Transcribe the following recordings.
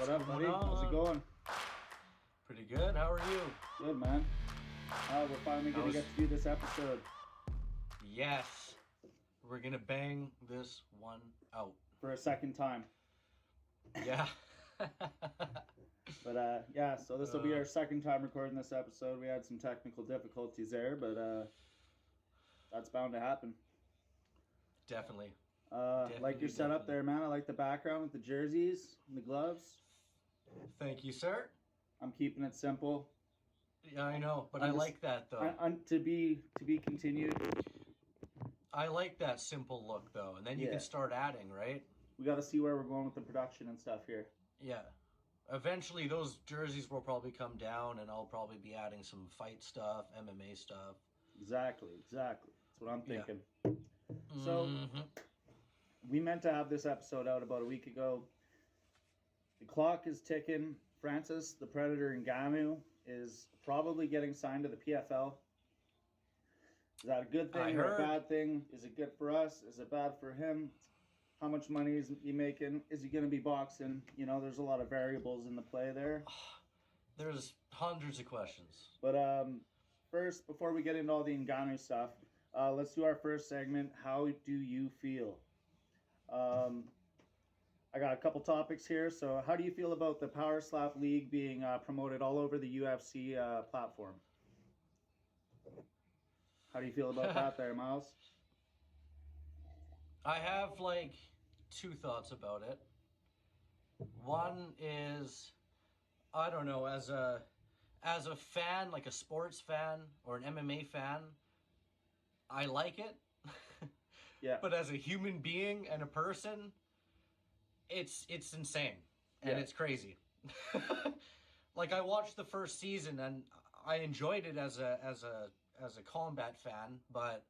What up, buddy? going How's it on? going? Pretty good. How are you? Good, man. We're finally going to get to do this episode Yes. We're going to bang this one out. for a second time. Yeah. But yeah, so this will be our second time recording this episode. We had some technical difficulties there, but that's bound to happen. Definitely. Like your setup there, man. I like the background with the jerseys and the gloves. Thank you, sir. I'm keeping it simple. Yeah, I know, but I like that though. To be continued. I like that simple look though, and then you can start adding, right? We got to see where we're going with the production and stuff here. Yeah. Eventually, those jerseys will probably come down, and I'll probably be adding some fight stuff, MMA stuff. Exactly. That's what I'm thinking. Yeah. So, we meant to have this episode out about a week ago. The clock is ticking. Francis, the Predator Ngannou, is probably getting signed to the PFL. Is that a good thing or a bad thing? Is it good for us? Is it bad for him? How much money is he making? Is he going to be boxing? You know, there's a lot of variables in the play there. There's hundreds of questions. But first, before we get into all the Ngannou stuff, let's do our first segment. How do you feel? I got a couple topics here. So how do you feel about the Power Slap League being promoted all over the UFC platform? How do you feel about that there, Miles? I have like two thoughts about it. One is, I don't know, as a fan, like a sports fan or an MMA fan, I like it. Yeah. But as a human being and a person, it's insane and it's crazy. Like I watched the first season and I enjoyed it as a combat fan, but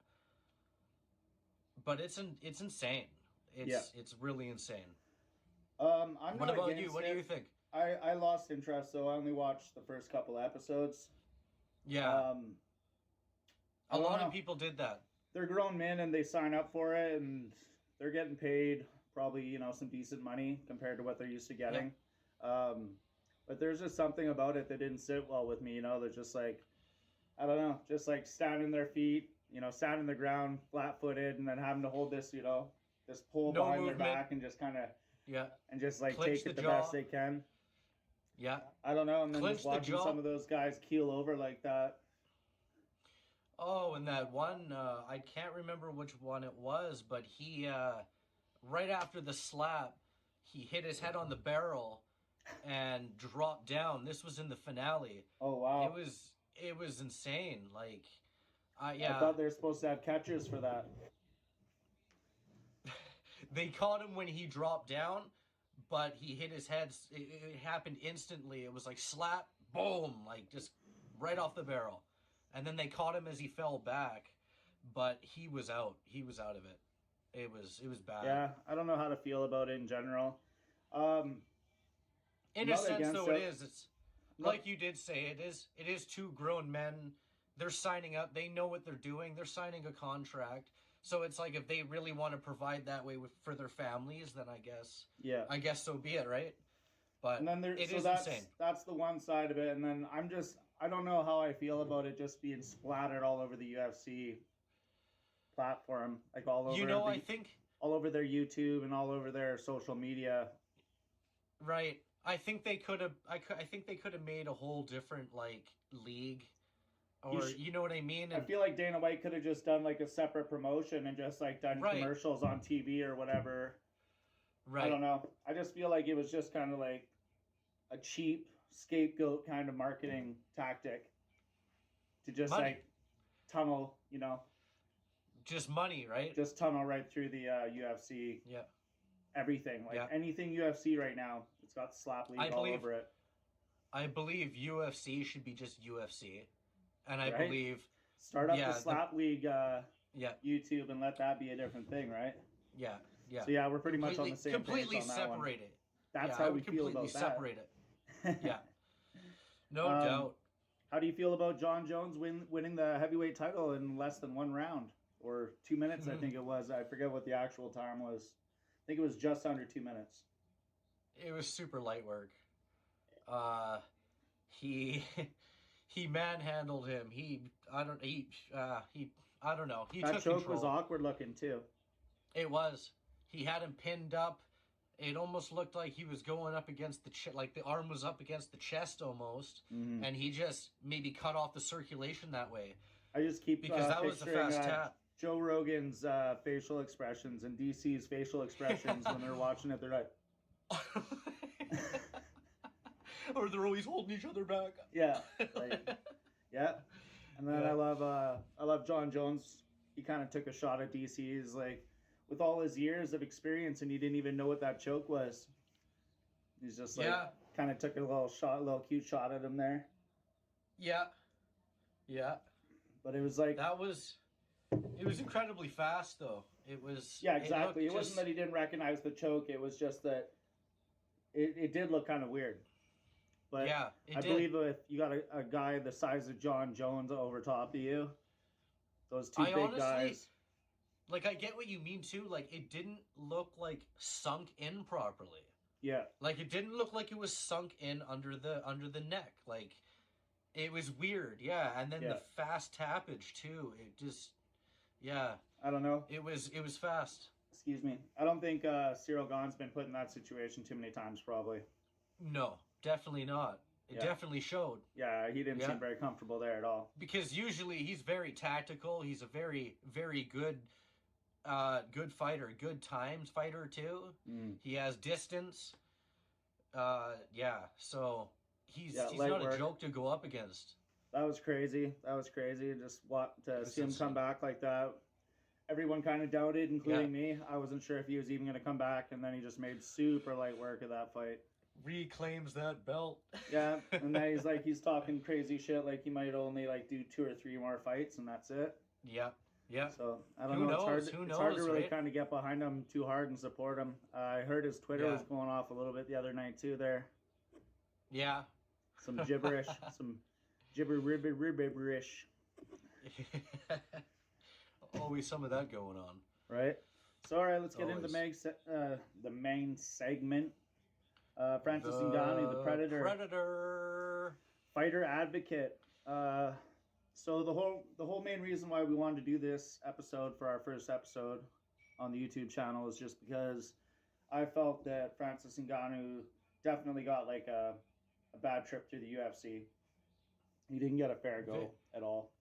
it's insane. It's really insane. I'm what not about against you? What it. do you think? I lost interest, so I only watched the first couple episodes. Yeah. A lot of know. people did that. They're grown men and they sign up for it and they're getting paid probably, you know, some decent money compared to what they're used to getting. Yeah. But there's just something about it that didn't sit well with me, you know. They're just like, I don't know, just like standing their feet, you know, standing the ground flat-footed and then having to hold this, you know, this pole behind their back and just kind of, and just like take it the best they can. Yeah. I don't know. And then Clinch just watching some of those guys keel over like that. Oh, and that one, I can't remember which one it was, but he, right after the slap, he hit his head on the barrel and dropped down. This was in the finale. Oh, wow. It was insane. Like, I thought they were supposed to have catchers for that. They caught him when he dropped down, but he hit his head. It happened instantly. It was like slap, boom, like just right off the barrel. And then they caught him as he fell back, but he was out. He was out of it. It was bad. Yeah, I don't know how to feel about it in general. In a sense, though, it is. It's like you did say. It is two grown men. They're signing up. They know what they're doing. They're signing a contract. So it's like if they really want to provide that way for their families, then I guess so be it, right? But and then insane. That's the one side of it. And then I don't know how I feel about it just being splattered all over the UFC platform, like all over. I think all over their YouTube and all over their social media. Right. I think they could have. I think they could have made a whole different like league, or you know what I mean. And I feel like Dana White could have just done like a separate promotion and just like done commercials on TV or whatever. Right. I don't know. I just feel like it was just kind of like a cheap scapegoat kind of marketing tactic to just like tunnel, you know. Just money, right? Just tunnel right through the UFC. Yeah. Everything. Like anything UFC right now, it's got the slap league all over it. I believe UFC should be just UFC. And I believe... Start up the slap league YouTube and let that be a different thing, right? Yeah. So yeah, we're pretty much on the same page on that one. Completely separate it. That's how we feel about that. Separate it. Yeah. No doubt. How do you feel about John Jones winning the heavyweight title in less than 1 round? Or 2 minutes, I think it was. I forget what the actual time was. I think it was just under 2 minutes. It was super light work. He he manhandled him. I don't know. He That took choke control. was awkward looking too. It was. He had him pinned up. It almost looked like he was going up against the like the arm was up against the chest almost, and he just maybe cut off the circulation that way. I just keep because that was the fast tap. Joe Rogan's facial expressions and DC's facial expressions when they're watching it. They're like, or they're always holding each other back. Yeah, like, yeah. And then I love John Jones. He kind of took a shot at DC. He's like, with all his years of experience, and he didn't even know what that choke was. He's just like, kind of took a little cute shot at him there. Yeah. But it was like it was incredibly fast though. It was. Yeah, exactly. It wasn't that he didn't recognize the choke. It was just that it did look kind of weird. But yeah, I believe if you got a guy the size of John Jones over top of you, those two big guys. Like, I get what you mean too. Like, it didn't look like sunk in properly. Yeah. Like, it didn't look like it was sunk in under the neck. Like, it was weird. Yeah, and then the fast tappage too. It just, I don't know. It was fast. Excuse me. I don't think Cyril Gahn's been put in that situation too many times. Probably. No, definitely not. It definitely showed. Yeah, he didn't seem very comfortable there at all. Because usually he's very tactical. He's a very, very good fighter, good times fighter too. He has distance. So he's not a joke to go up against. That was crazy. Just to see him come back like that. Everyone kind of doubted, including me. I wasn't sure if he was even going to come back, and then he just made super light work of that fight. Reclaims that belt. Yeah, and then he's talking crazy shit like he might only do 2 or 3 more fights, and that's it. Yeah. So I don't know. It's hard to really kind of get behind him too hard and support him. I heard his Twitter was going off a little bit the other night too. There. Yeah. Some gibberish. Some gibberish. Always some of that going on. Right. So all right, let's get into the main segment. Francis Ngannou, the Predator. Fighter advocate. So the whole main reason why we wanted to do this episode for our first episode on the YouTube channel is just because I felt that Francis Ngannou definitely got a bad trip through the UFC. He didn't get a fair go at all.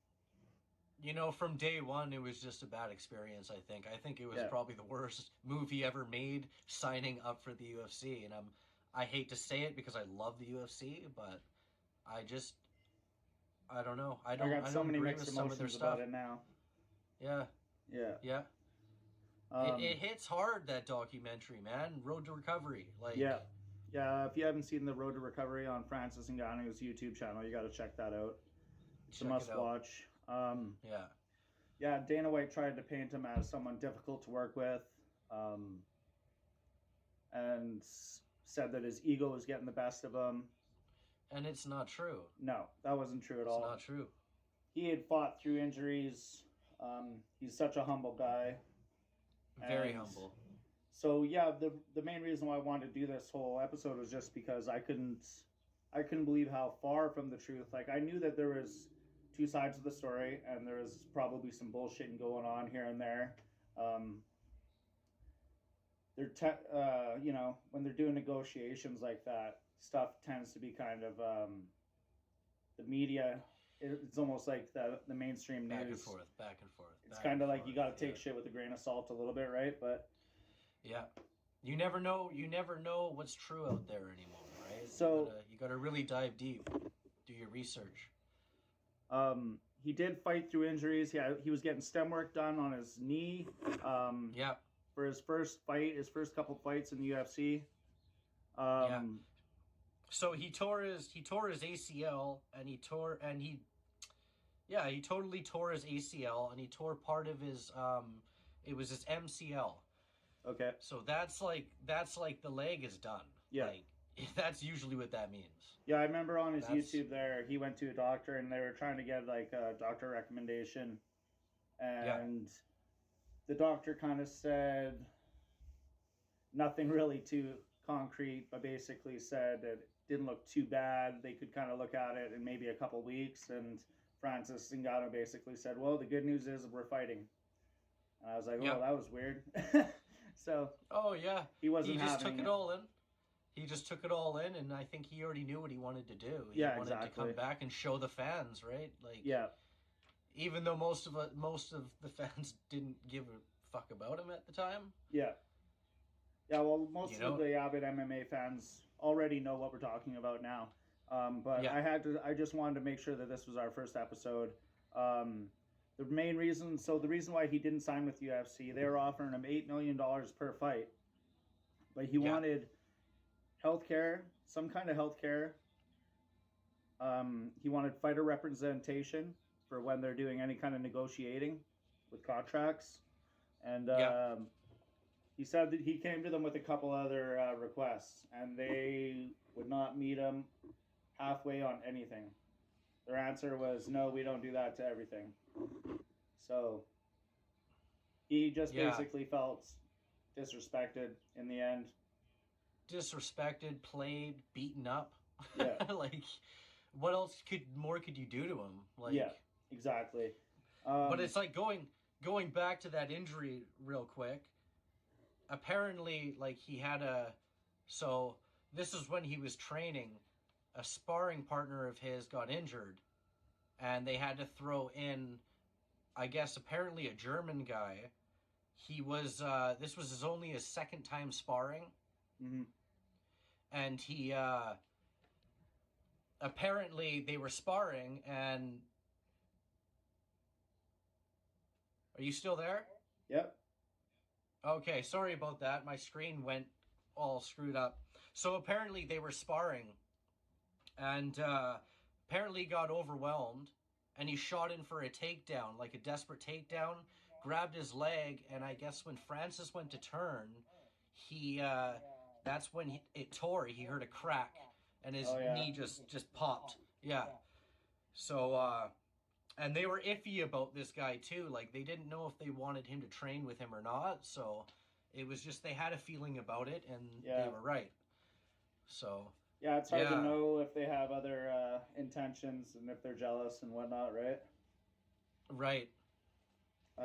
From day one, it was just a bad experience, I think. I think it was probably the worst move he ever made, signing up for the UFC. And I hate to say it because I love the UFC, but I don't know. I got so many mixed emotions about it now. Yeah. It hits hard, that documentary, man. Road to Recovery. Yeah. If you haven't seen the Road to Recovery on Francis Ngannou's YouTube channel, you got to check that out. It's a must watch. Dana White tried to paint him as someone difficult to work with, and said that his ego was getting the best of him. And it's not true. No, that wasn't true at all. It's not true. He had fought through injuries. He's such a humble guy. Very humble. So the main reason why I wanted to do this whole episode was just because I couldn't believe how far from the truth. I knew that there was 2 sides of the story, and there was probably some bullshitting going on here and there. When they're doing negotiations like that, stuff tends to be kind of the media. It's almost like the mainstream news. Back and forth. It's kind of like you got to take shit with a grain of salt a little bit, right? But you never know. You never know what's true out there anymore, right? So you got to really dive deep, do your research. He did fight through injuries. He was getting stem work done on his knee. For his first couple fights in the UFC. So he tore his ACL, and he totally tore his ACL, and he tore part of his it was his MCL. Okay. So that's like the leg is done. Yeah. That's usually what that means. Yeah, I remember on his YouTube there, he went to a doctor and they were trying to get a doctor recommendation, and the doctor kind of said nothing really too concrete, but basically said it didn't look too bad. They could kind of look at it in maybe a couple weeks. And Francis Ngannou basically said, "Well, the good news is we're fighting." And I was like, "Oh, that was weird." So. Oh yeah. He wasn't. He just took it all in. He just took it all in, and I think he already knew what he wanted to do. He wanted to come back and show the fans, right? Like, yeah. Even though most of the fans didn't give a fuck about him at the time. Yeah. Yeah. Well, most of the avid MMA fans already know what we're talking about now. But I just wanted to make sure that this was our first episode. The main reason, the reason why he didn't sign with UFC, they were offering him $8 million per fight, but he wanted healthcare, some kind of healthcare. He wanted fighter representation for when they're doing any kind of negotiating with contracts, and he said that he came to them with a couple other requests, and they would not meet him halfway on anything. Their answer was, "No, we don't do that to everything." So he just basically felt disrespected in the end. Disrespected, played, beaten up. Yeah. Like, what else could you do to him? Like, yeah, exactly. But it's like going back to that injury real quick. Apparently, like, he had so this is when he was training. A sparring partner of his got injured, and they had to throw in, I guess, apparently a German guy. He was, this was only his second time sparring. Mm-hmm. And he, apparently they were sparring, and... Are you still there? Yep. Okay, sorry about that. My screen went all screwed up. So apparently they were sparring, and apparently got overwhelmed, and he shot in for a takedown, like a desperate takedown, grabbed his leg, and I guess when Francis went to turn, he that's when it tore. He heard a crack, and his knee just popped. Yeah. So, and they were iffy about this guy too. Like, they didn't know if they wanted him to train with him or not. So it was just, they had a feeling about it, and they were right. So. Yeah, it's hard to know if they have other intentions and if they're jealous and whatnot, right? Right.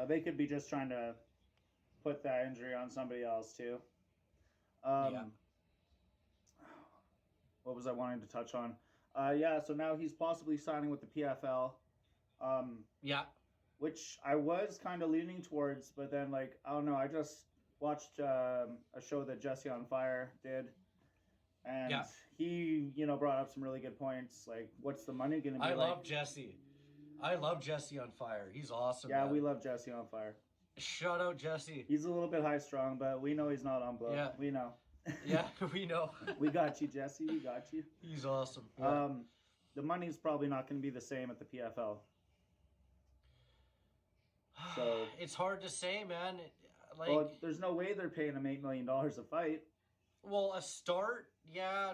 They could be just trying to put that injury on somebody else too. What was I wanting to touch on? So now he's possibly signing with the PFL. Which I was kind of leaning towards, but then, like, I don't know, I just watched a show that Jesse on Fire did. And he, brought up some really good points. Like, what's the money going to be like? I love Jesse. I love Jesse on Fire. He's awesome. Yeah, man. We love Jesse on Fire. Shout out Jesse. He's a little bit high strung, but we know he's not on blow. Yeah. We know. Yeah, we know. We got you, Jesse. We got you. He's awesome. Yeah. The money's probably not going to be the same at the PFL. So it's hard to say, man. There's no way they're paying him $8 million a fight. Well, a start, I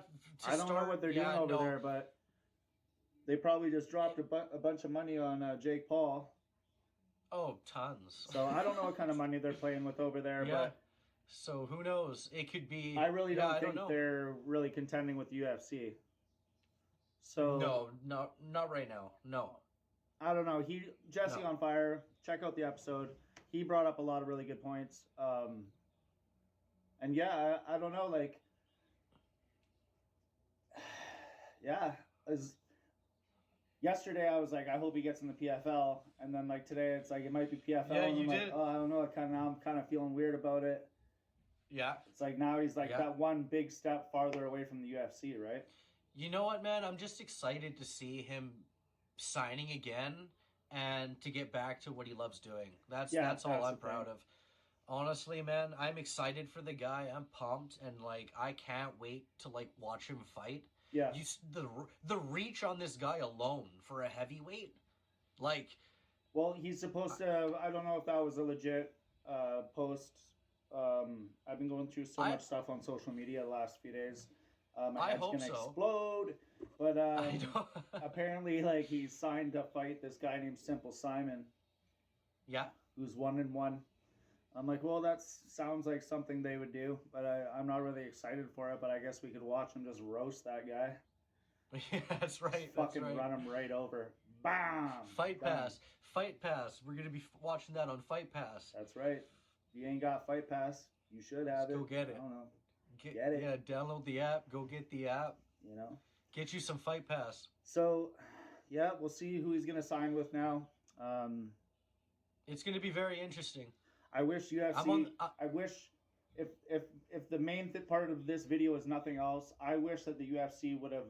don't know what they're doing over there, but they probably just dropped a bunch of money on Jake Paul. Oh, tons. So I don't know what kind of money they're playing with over there, but so who knows? It could be. I really don't think they're really contending with UFC. So no, not right now. No. I don't know. Jesse on Fire. Check out the episode. He brought up a lot of really good points. And I don't know. Like, yesterday I was like, I hope he gets in the PFL, and then like today it's like it might be PFL. Yeah, and you I'm did. Like, I don't know. I'm kind of feeling weird about it. Yeah. It's like now he's like that one big step farther away from the UFC, right? You know what, man? I'm just excited to see him signing again and to get back to what he loves doing. That's all I'm proud of. Honestly, man, I'm excited for the guy. I'm pumped, and like I can't wait to like watch him fight. Yeah. The reach on this guy alone for a heavyweight, like. Well, he's supposed to. I don't know if that was a legit post. I've been going through so much stuff on social media the last few days. My head's gonna explode. But apparently, like, he signed to fight this guy named Simple Simon. Yeah. Who's 1-1. I'm like, well, that sounds like something they would do, but I'm not really excited for it. But I guess we could watch him just roast that guy. Yeah, that's right. Just fucking run him right over. Bam! Fight Pass. Fight Pass. We're going to be watching that on Fight Pass. That's right. If you ain't got Fight Pass, you should have it. Go get it. I don't know. Get it. Yeah, download the app. Go get the app. You know? Get you some Fight Pass. So, yeah, we'll see who he's going to sign with now. It's going to be very interesting. I wish UFC... I wish... If the main part of this video is nothing else, I wish that the UFC would have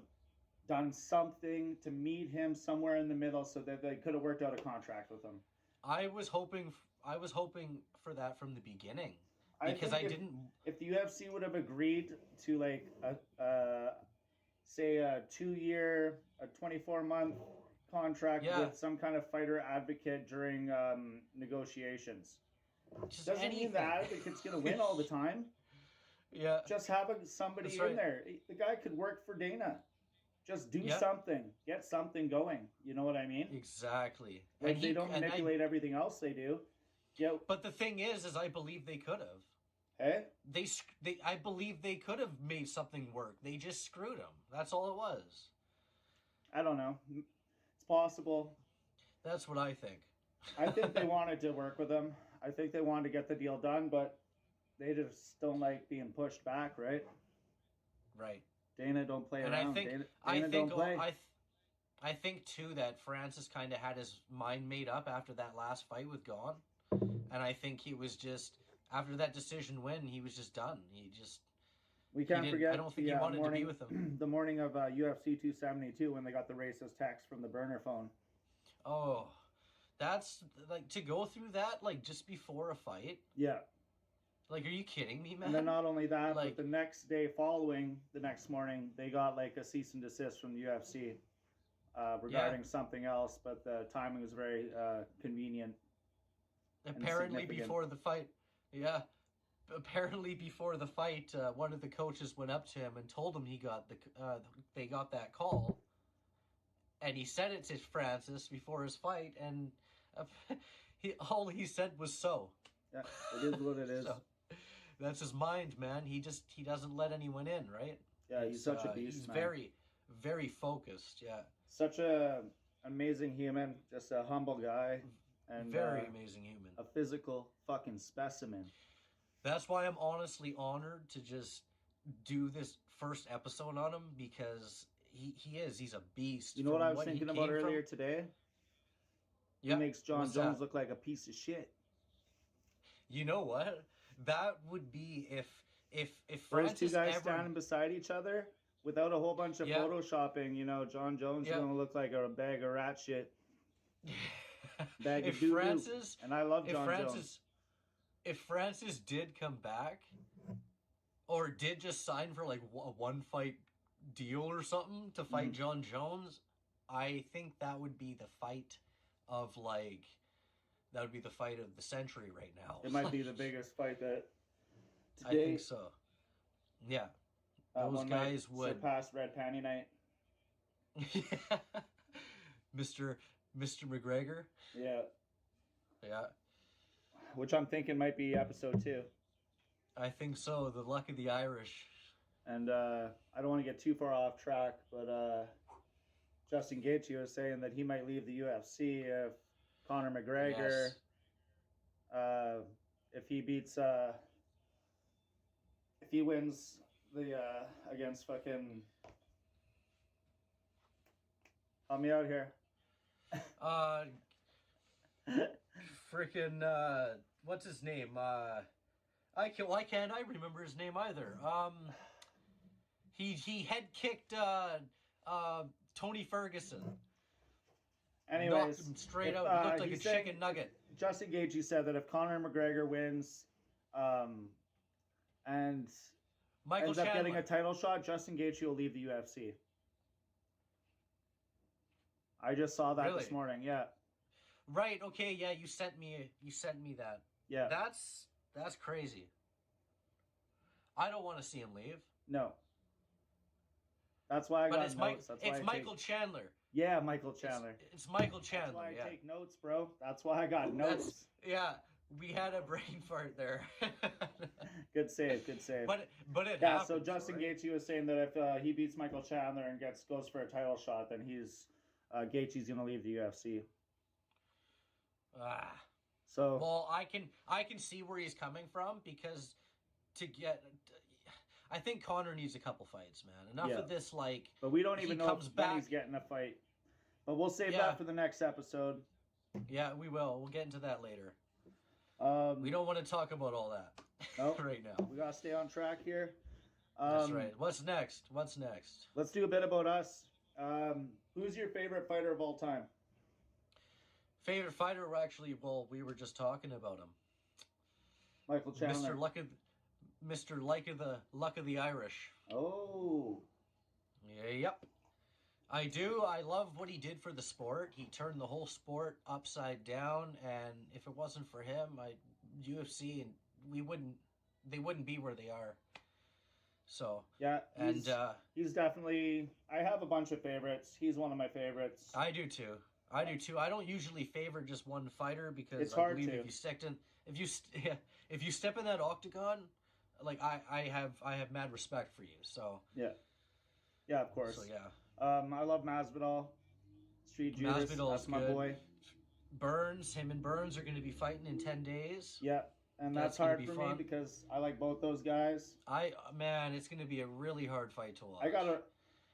done something to meet him somewhere in the middle so that they could have worked out a contract with him. I was hoping for that from the beginning because if the UFC would have agreed to like say a 2-year, a 24-month contract with some kind of fighter advocate during negotiations. Just doesn't anything. mean the advocate's gonna win all the time. Yeah. Just having somebody in there. The guy could work for Dana. Just do something. Get something going. You know what I mean? Exactly. Like they don't manipulate everything else they do. Yeah. But the thing is I believe they could have. Hey? I believe they could have made something work. They just screwed him. That's all it was. I don't know. It's possible. That's what I think. I think they wanted to work with him. I think they wanted to get the deal done, but they just don't like being pushed back, right? Right. Dana don't play around. I think too that Francis kind of had his mind made up after that last fight with Gone, and I think he was just after that decision win, he was just done. We can't forget. I don't think he wanted to be with him. The morning of UFC 272 when they got the racist text from the burner phone. Oh, that's like to go through that like just before a fight. Yeah. Like, are you kidding me, man? And then not only that, like, but the next day following, the next morning, they got like a cease and desist from the UFC regarding something else, but the timing was very convenient. Apparently before the fight, apparently before the fight, one of the coaches went up to him and told him they got that call, and he said it to Francis before his fight, and all he said was so. Yeah, it is what it is. So, that's his mind, man. He doesn't let anyone in, right? Yeah, he's such a beast, he's man. very, very focused, yeah. Such a amazing human, just a humble guy. And very amazing human. A physical fucking specimen. That's why I'm honestly honored to just do this first episode on him, because he's a beast. You know what I was thinking about earlier today? He makes John Jones look like a piece of shit. You know what? That would be if Francis those two guys standing beside each other without a whole bunch of photoshopping. You know, John Jones is gonna look like a bag of rat shit. Bag of doo-doo. And I love John Jones. If Francis did come back, or did just sign for like a one-fight deal or something to fight John Jones, I think that would be the fight of like. That would be the fight of the century right now. It might be the biggest fight that today. I think so. Yeah. Those guys would surpass Red Panty Night. Yeah. Mr. McGregor. Yeah. Yeah. Which I'm thinking might be episode 2. I think so. The luck of the Irish. And I don't want to get too far off track, but Justin Gaethje was saying that he might leave the UFC if Conor McGregor, if he beats, if he wins the against fucking, help me out here. Freaking what's his name? Why can't I remember his name either? He head kicked Tony Ferguson. Anyways, knocked him straight out. Looked like a chicken nugget. Justin Gaethje said that if Conor McGregor wins, and Michael ends up getting a title shot, Justin Gaethje will leave the UFC. I just saw that this morning. Yeah. Right. Okay. Yeah. You sent me that. Yeah. That's crazy. I don't want to see him leave. No. That's why I got notes. It's Michael Chandler. Yeah, Michael Chandler. It's Michael Chandler. That's why I take notes, bro. That's why I got notes. We had a brain fart there. Good save, good save. But it yeah. happens, So Justin right? Gaethje was saying that if he beats Michael Chandler and goes for a title shot, then Gaethje's gonna leave the UFC. Ah. So Well, I can see where he's coming from because I think Connor needs a couple fights, man. Enough of this, like. But we don't even know comes when back. he's getting a fight. But we'll save that for the next episode. Yeah, we will. We'll get into that later. We don't want to talk about all that right now. We gotta stay on track here. That's right. What's next? Let's do a bit about us. Who's your favorite fighter of all time? Favorite fighter? Actually, well, we were just talking about him. Michael Chandler. Mr. Luck of the Irish. Oh. Yeah, yep. I do. I love what he did for the sport. He turned the whole sport upside down, and if it wasn't for him, UFC and they wouldn't be where they are. So yeah, and he's definitely. I have a bunch of favorites. He's one of my favorites. I do too. I don't usually favor just one fighter because it's hard to. If you step in that octagon, like I have mad respect for you. So yeah, of course. So yeah. I love Masvidal. Street Judas, that's my boy. Burns, him and Burns are going to be fighting in 10 days. Yeah, and that's hard for me because I like both those guys. It's going to be a really hard fight to watch.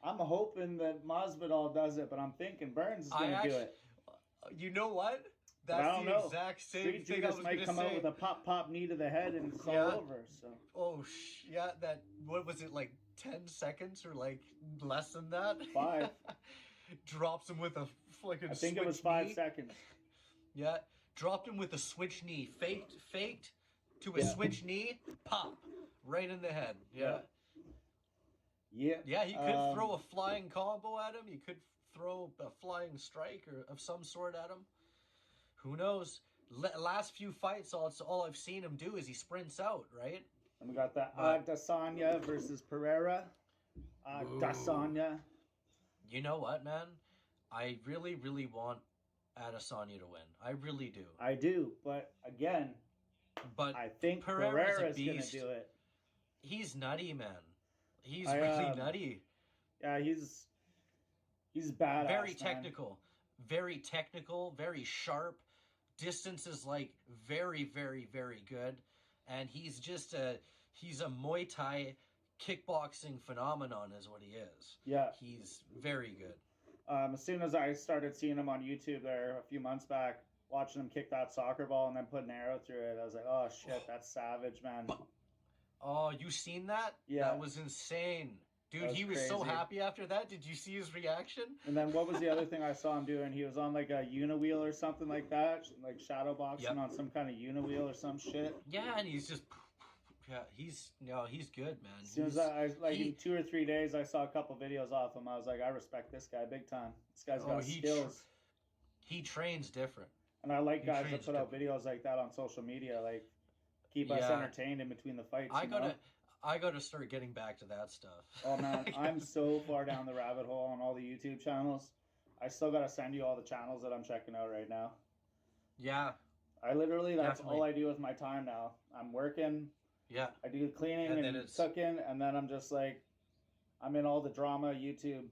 I'm hoping that Masvidal does it, but I'm thinking Burns is going to do it. You know what? That's the exact same Street thing Judas I was might come out with a pop knee to the head and it's all over. So. Oh, yeah, what was it, like 10 seconds or like less than that? 5. Drops him with a fucking I think it was 5 seconds. Yeah, dropped him with a switch knee. Faked to a switch knee, pop, right in the head. Yeah. Yeah, he could throw a flying combo at him. He could throw a flying strike or of some sort at him. Who knows? Last few fights, all I've seen him do is he sprints out, right? And we got the Adesanya versus Pereira. Adesanya. You know what, man? I really, really want Adesanya to win. I really do. I do, but again, I think Pereira's going to do it. He's nutty, man. He's really nutty. Yeah, he's badass. Very technical. Very technical, very sharp. Distance is like very, very, very good. And he's just he's a Muay Thai kickboxing phenomenon is what he is. Yeah. He's very good. As soon as I started seeing him on YouTube there a few months back, watching him kick that soccer ball and then put an arrow through it, I was like, oh shit, that's savage, man. Oh, you seen that? Yeah. That was insane. Dude, he was crazy. So happy after that. Did you see his reaction? And then what was the other thing I saw him doing? He was on like a uniwheel or something like that, like shadow boxing on some kind of uniwheel or some shit. Yeah, and he's just, he's good, man. As soon as in 2 or 3 days, I saw a couple videos off him. I was like, I respect this guy big time. This guy's got skills. He trains different. And I like guys that put out videos like that on social media, like keep us entertained in between the fights. I gotta start getting back to that stuff. Oh man, I'm so far down the rabbit hole on all the YouTube channels. I still gotta send you all the channels that I'm checking out right now. Yeah. I literally, that's all I do with my time now. I'm working. Yeah. I do cleaning and cooking, and then I'm just like, I'm in all the drama YouTube.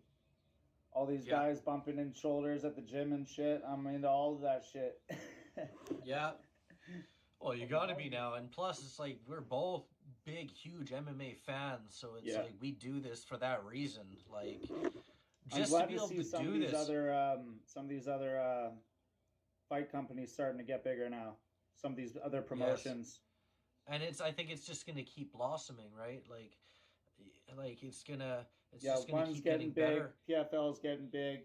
All these guys bumping in shoulders at the gym and shit. I'm into all of that shit. Yeah. Well, you gotta be now. And plus, it's like, we're both big, huge MMA fans, so it's like, we do this for that reason. Like, just to be able to do this. Some of these other fight companies starting to get bigger now. Some of these other promotions. Yes. And I think it's just gonna keep blossoming, right? Like it's just gonna keep getting big. Better. PFL's getting big.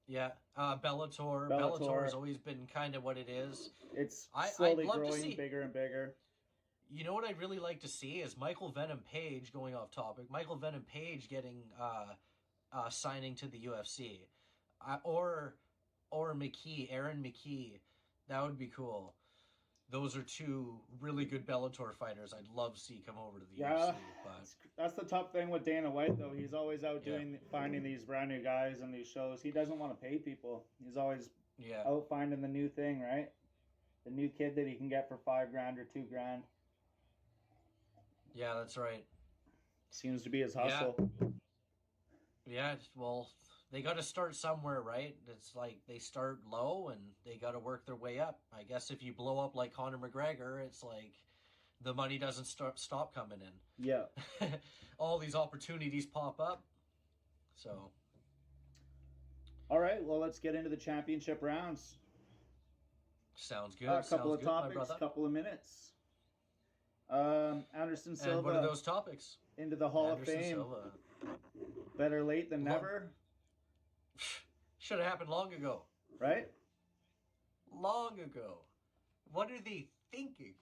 Yeah, Bellator has always been kind of what it is. It's slowly growing bigger and bigger. You know what I'd really like to see is Michael Venom Page, going off topic, Michael Venom Page getting signing to the UFC. Or Aaron McKee. That would be cool. Those are two really good Bellator fighters I'd love to see come over to the UFC. But that's the tough thing with Dana White, though. He's always out finding these brand new guys in these shows. He doesn't want to pay people. He's always out finding the new thing, right? the new kid that he can get for $5,000 or $2,000. Yeah, that's right. Seems to be his hustle. Yeah, well, they got to start somewhere, right? It's like they start low and they got to work their way up. I guess if you blow up like Conor McGregor, it's like the money doesn't stop coming in. Yeah. All these opportunities pop up. So. All right, well, let's get into the championship rounds. Sounds good. A couple of topics, couple of minutes. Anderson Silva. And what are those topics? Into the Hall of Fame. Silva. Better late than never. Should have happened long ago. Right? Long ago. What are they thinking?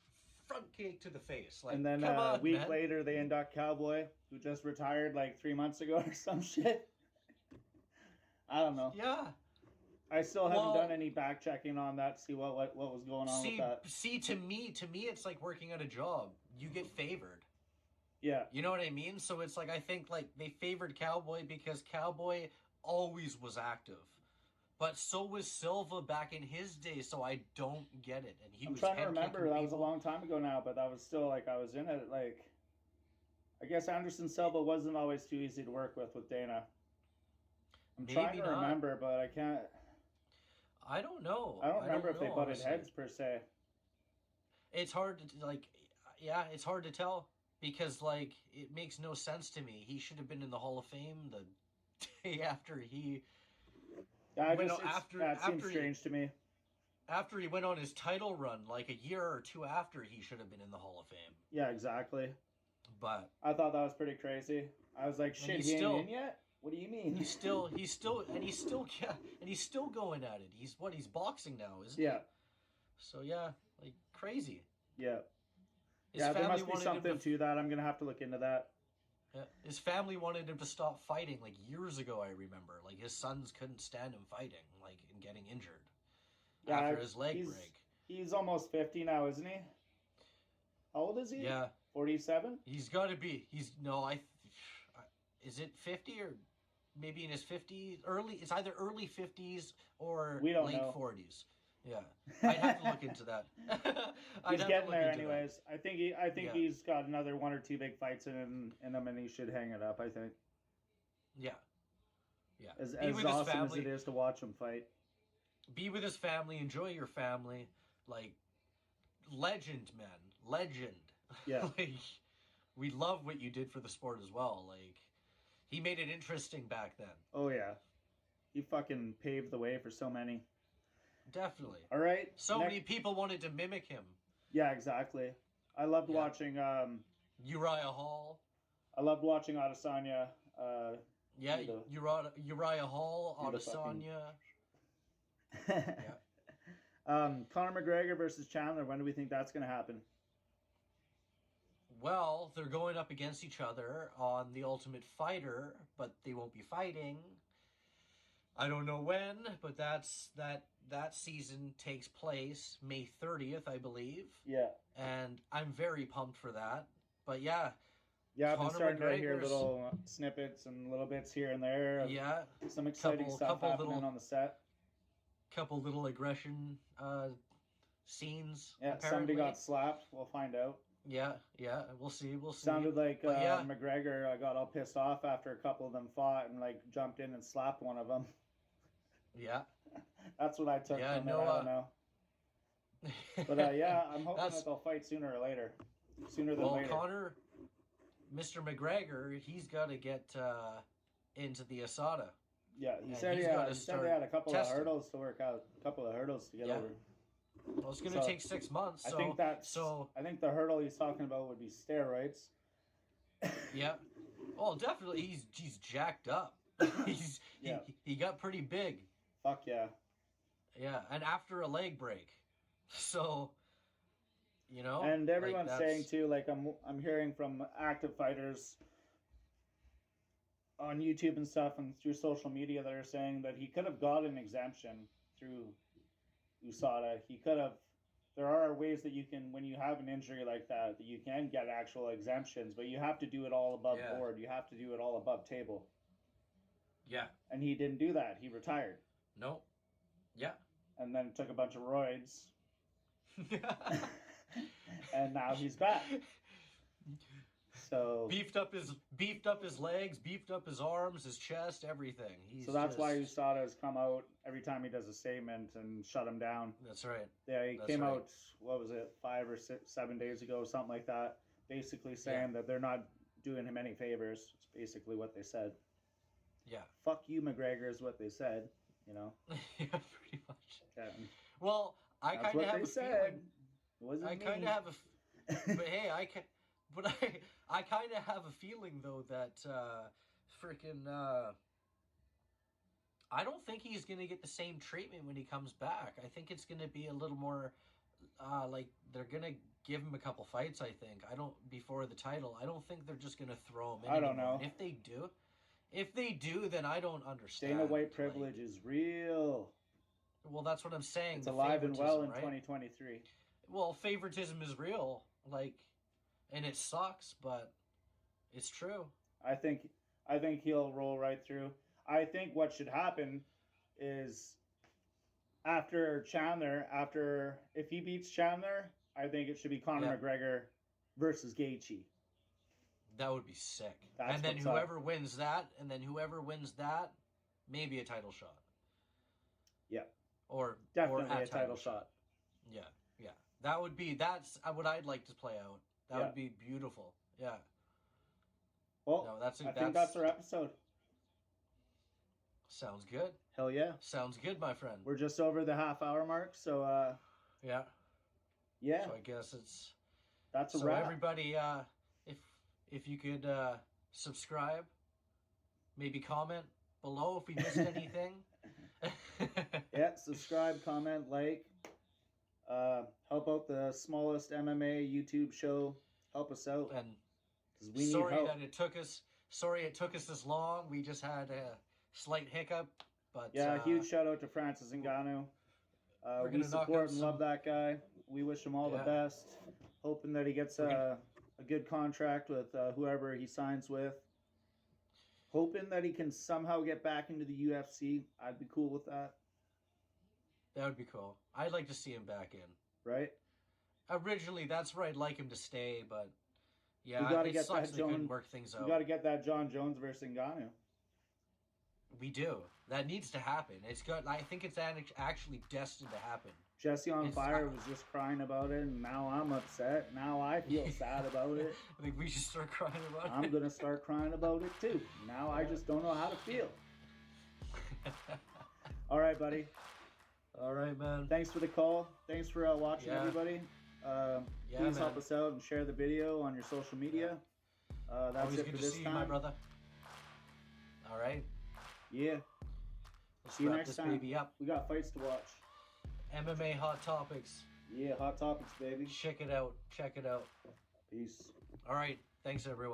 Front kick to the face. Like, and then a week later, they induct Cowboy, who just retired like 3 months ago or some shit. I don't know. Yeah. I still haven't done any back checking on that. See what was going on with that. See, to me, it's like working at a job. You get favored. Yeah. You know what I mean? So it's like I think like they favored Cowboy because Cowboy always was active, but so was Silva back in his day. So I don't get it. And I'm trying to remember. That was a long time ago now, but that was still like I was in it. Like, I guess Anderson Silva wasn't always too easy to work with Dana. I'm trying to remember, but I can't. I don't know. I don't remember if they butted heads per se. It's hard to it's hard to tell because like it makes no sense to me. He should have been in the Hall of Fame the day after he. Yeah, that seems strange to me. After he went on his title run, like a year or two after, he should have been in the Hall of Fame. Yeah, exactly. But I thought that was pretty crazy. I was like, shit, he ain't in yet? What do you mean? He's still going at it. He's boxing now, isn't he? Yeah. So yeah, like crazy. Yeah. There must be something to that. I'm gonna have to look into that. Yeah. His family wanted him to stop fighting like years ago. I remember, like his sons couldn't stand him fighting, like and getting injured after his leg break. He's almost 50 now, isn't he? How old is he? Yeah. 47. He's got to be. Is it 50 or maybe in his 50s? It's either early 50s or late 40s. Yeah, I'd have to look into that. He's getting there anyways. I think he's got another 1 or 2 big fights in him, and he should hang it up. I think. Yeah. As awesome as it is to watch him fight. Be with his family. Enjoy your family. Like, legend, man, legend. Yeah. Like, we love what you did for the sport as well. Like, he made it interesting back then. Oh yeah, he fucking paved the way for so many. Definitely. All right. Many people wanted to mimic him. Yeah, exactly. I loved watching Uriah Hall. I loved watching Adesanya. Uriah Hall, Adesanya. Conor McGregor versus Chandler. When do we think that's going to happen? Well, they're going up against each other on The Ultimate Fighter, but they won't be fighting. I don't know when, but that season takes place May 30th, I believe. Yeah. And I'm very pumped for that. But yeah. Yeah, I've been starting to hear little snippets and little bits here and there. Yeah. Some exciting stuff happening on the set. Couple little aggression scenes. Yeah, apparently. Somebody got slapped. We'll find out. Yeah, we'll see. Sounded like McGregor got all pissed off after a couple of them fought and like jumped in and slapped one of them. Yeah. That's what I took from it. I don't know. But I'm hoping that they'll fight sooner or later. Sooner than later. Well, Conor, Mr. McGregor, he's got to get into the USADA. Yeah, he said they had a couple of hurdles to work out. A couple of hurdles to get over. Well, it's going to take 6 months. So, I think the hurdle he's talking about would be steroids. Yeah. Well, definitely, he's jacked up. He got pretty big. Fuck yeah. Yeah, and after a leg break, so And everyone's saying too, like I'm hearing from active fighters on YouTube and stuff and through social media that are saying that he could have got an exemption through USADA. He could have. There are ways that you can, when you have an injury like that you can get actual exemptions, but you have to do it all above board. You have to do it all above table. Yeah. And he didn't do that. He retired. No. Yeah. And then took a bunch of roids. And now he's back. So beefed up his legs, beefed up his arms, his chest, everything. So that's why USADA has come out every time he does a statement and shut him down. That's right. Yeah, he came out, what was it, 5 or 7 days ago, something like that, basically saying that they're not doing him any favors. It's basically what they said. Yeah. Fuck you, McGregor, is what they said, you know? Yeah, pretty much. Yeah. Well, I kind of have a feeling. I kind of have a... But hey, I kind of have a feeling, though, that I don't think he's going to get the same treatment when he comes back. I think it's going to be a little more, like, they're going to give him a couple fights, I think. Before the title. I don't think they're just going to throw him in. I don't know. And if they do, then I don't understand. Dana White privilege is real. Well, that's what I'm saying. It's alive and well in 2023. Well, favoritism is real. Like... And it sucks, but it's true. I think he'll roll right through. I think what should happen is if he beats Chandler, I think it should be Conor McGregor versus Gaethje. That would be sick. And then whoever wins that, maybe a title shot. Yeah. Or definitely a title shot. Yeah, yeah. That's what I'd like to play out. That would be beautiful. Yeah. Well, I think that's our episode. Sounds good. Hell yeah. Sounds good, my friend. We're just over the half-hour mark, so yeah. Yeah. So I guess that's a wrap. So everybody, if you could subscribe, maybe comment below if we missed anything. Yeah, subscribe, comment, like. Help out the smallest MMA YouTube show. Help us out. And we need help. Sorry it took us this long. We just had a slight hiccup. But yeah, huge shout out to Francis Ngannou. We support and love that guy. We wish him all the best. Hoping that he gets a good contract with whoever he signs with. Hoping that he can somehow get back into the UFC. I'd be cool with that. That would be cool. I'd like to see him back in. Right? Originally, that's where I'd like him to stay, but yeah, we gotta it get sucks that they couldn't work things out. We got to get that John Jones versus Ngannou. We do. That needs to happen. It's good. I think it's actually destined to happen. Jesse on Fire was just crying about it, and now I'm upset. Now I feel sad about it. I think we should start crying about it. I'm going to start crying about it, too. Now I just don't know how to feel. All right, buddy. All right, man. Thanks for the call. Thanks for watching, everybody. Please help us out and share the video on your social media. That's always it good for to this see time. You, my brother. All right. Yeah. Let's see you wrap next this time. baby up. We got fights to watch. MMA Hot Topics. Yeah, Hot Topics, baby. Check it out. Check it out. Peace. All right. Thanks, everyone.